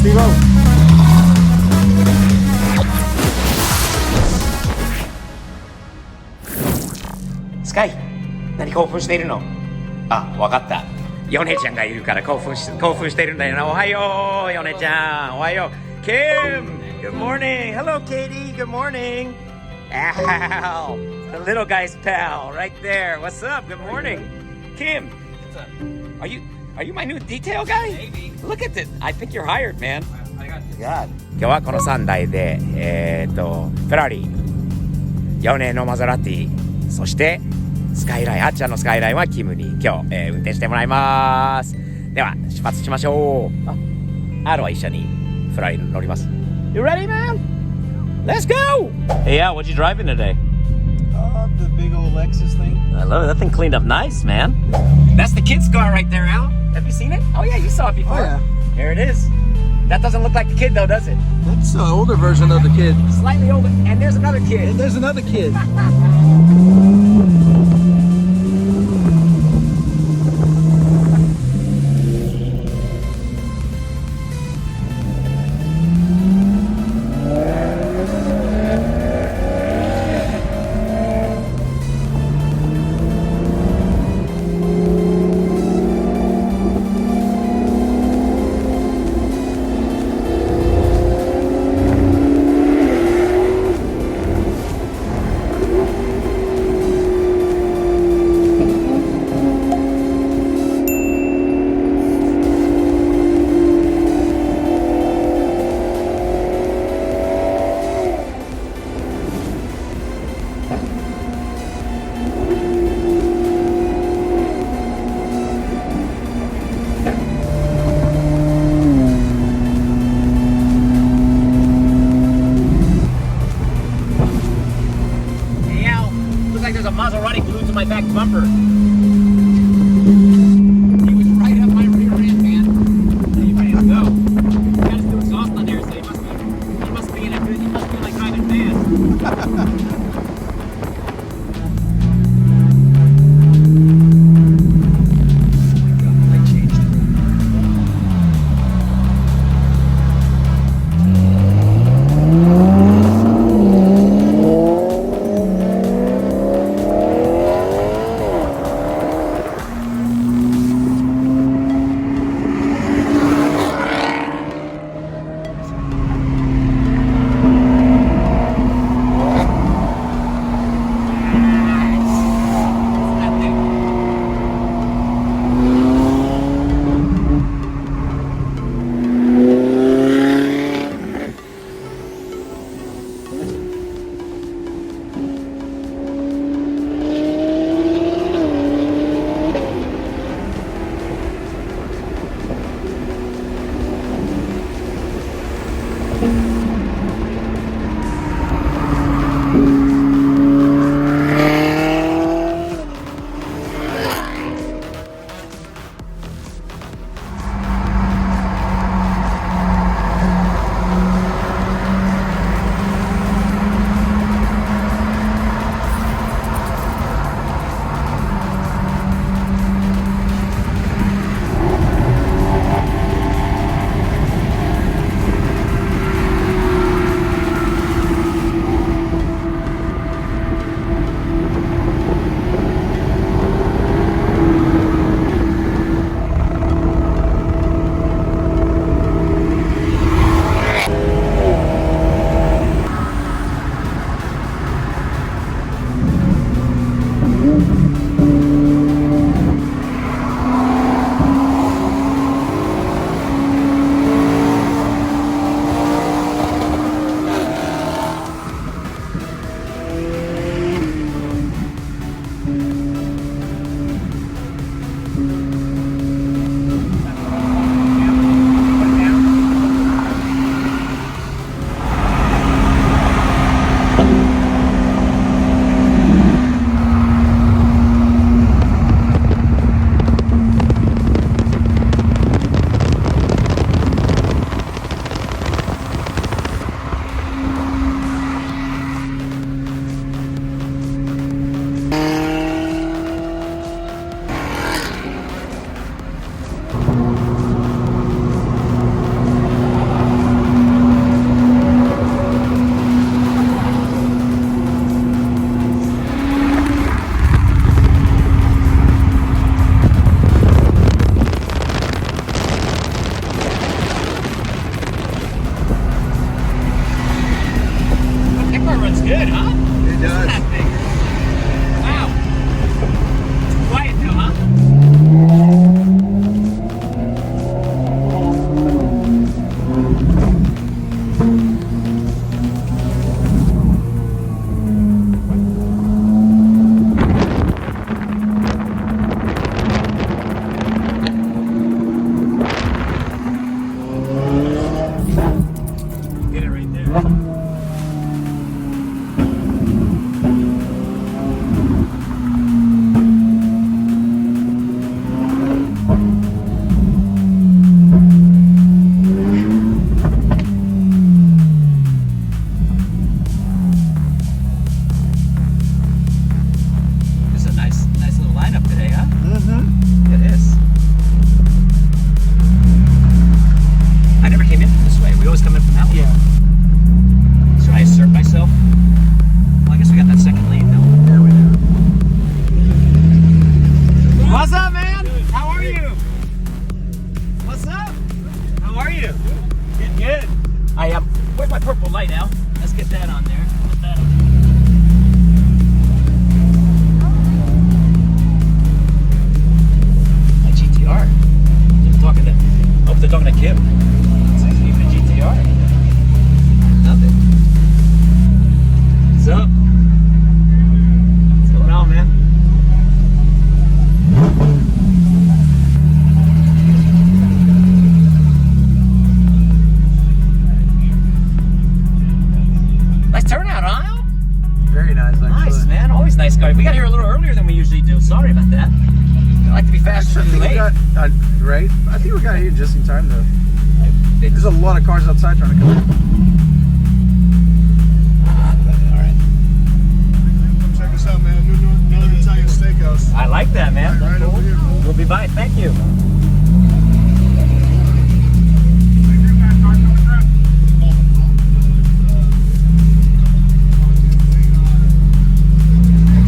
Steve-O.スカイ、何興奮しているの？あ、わかった。ヨネちゃんがいるから興奮してるんだよな。おはよう、ヨネちゃん。おはよう。Kim, good morning. Hello, Katie. Good morning. Al, the little guy's pal, right there. What's up? Good morning. Kim, What's up? are you my new detail guy? Maybe. Look at it. I think you're hired, man. I got this. God. 今日はこの3台で、フェラーリ、ヨネのマゼラティ、そしてスカイライン、あっちゃんのスカイラインはキムに今日、運転してもらいます。では出発しましょう。アルは一緒にフェラーリ乗ります。You ready, man? Let's go! Hey, Al, what you driving today? The big old Lexus thing. I love it. That thing cleaned up nice, man. That's the kid's car right there, Al. Have you seen it? Oh yeah, you saw it before. Oh, yeah. Here it is. That doesn't look like the kid though, does it? That's the older version of the kid. Slightly older. And there's another kid. And there's another kid. you? Good, good. Where's my purple light, Al? Let's get that on there. Put that on. My GTR. They're talking to Kim. It's nice to meet the GTR. Love it. What's up? What's going on, man? Nice turnout, huh? Very nice, actually. Nice, man. Always nice guy. We got here a little earlier than we usually do. Sorry about that. I like to be faster I than think we late. got, right? I think we got here just in time, though. There's a lot of cars outside trying to come in. All right. Check us out, man. Northern Italian Steakhouse. I like that, man. Right over here, bro. We'll be by. Thank you.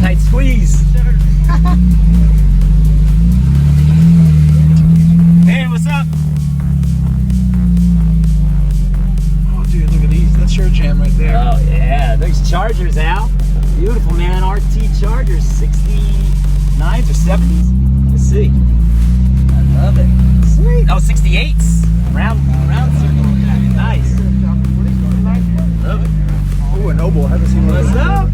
Tight squeeze. Hey, what's up? Oh, dude, look at these. That's your jam right there. Oh yeah, those Chargers, Al. Beautiful, man. RT Chargers, 69s or 70s. Let's see. I love it. Sweet. Oh, 68s. Round circle. Nice. Love it. Oh, a Noble. I haven't seen one of What's those. up?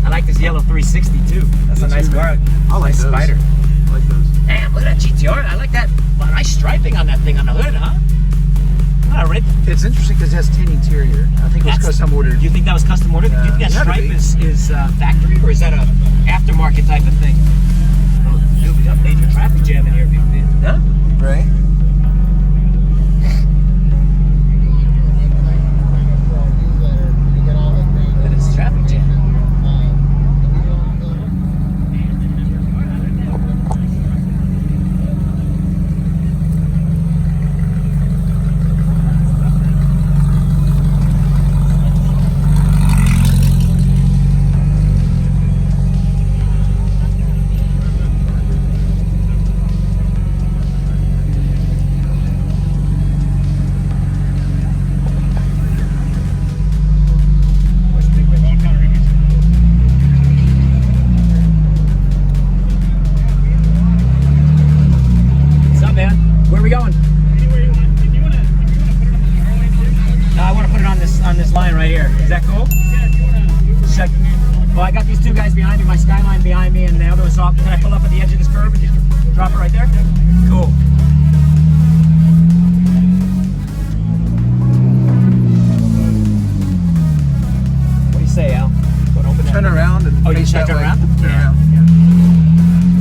I like this yellow 360 too. That's a nice car. I like Nice those. Spider. I like those. Damn, look at that GTR. I like that. Wow, nice striping on that thing on the hood, huh? All right. It's interesting because it has tin interior. I think it was custom ordered. Do you think that was custom ordered? Do you think that it had to stripe be. is factory or is that a aftermarket type of thing? Oh, dude, we got major traffic jam in here, big man. Huh? Right? Look at this traffic jam. What's up, man? Where are we going? I want to put it on this line right here. Is that cool? Check. Well, I got these two guys behind me, my Skyline behind me, and the other one's off. Can I pull up at the edge of this curb and just drop it right there? Cool. What do you say, Al? Go and open that. Turn around and Oh, you face should that turn way. around? Turn Yeah. around. Yeah.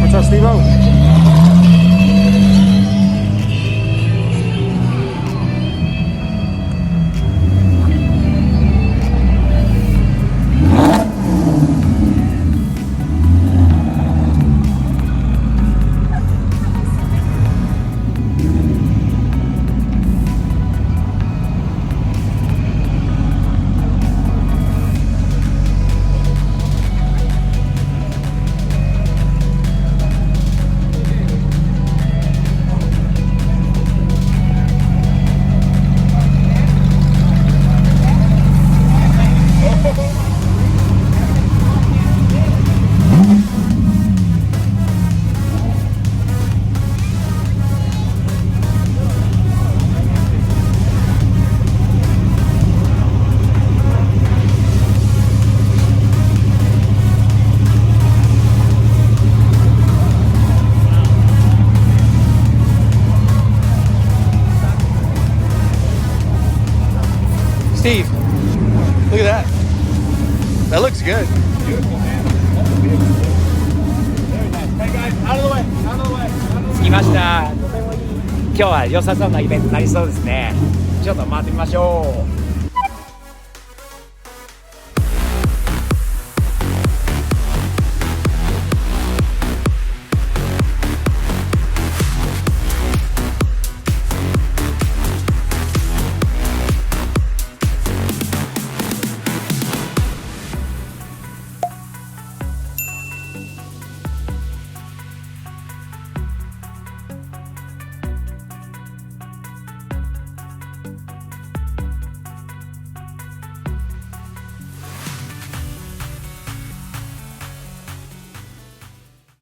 What's up, Steve-O? Steve, look at that. That looks good. Beautiful, man. Very nice. Hey, guys, out of the way. Out of the way. Out of the way. 着きました。今日は良さそうなイベントになりそうですね。ちょっと回ってみましょう。す。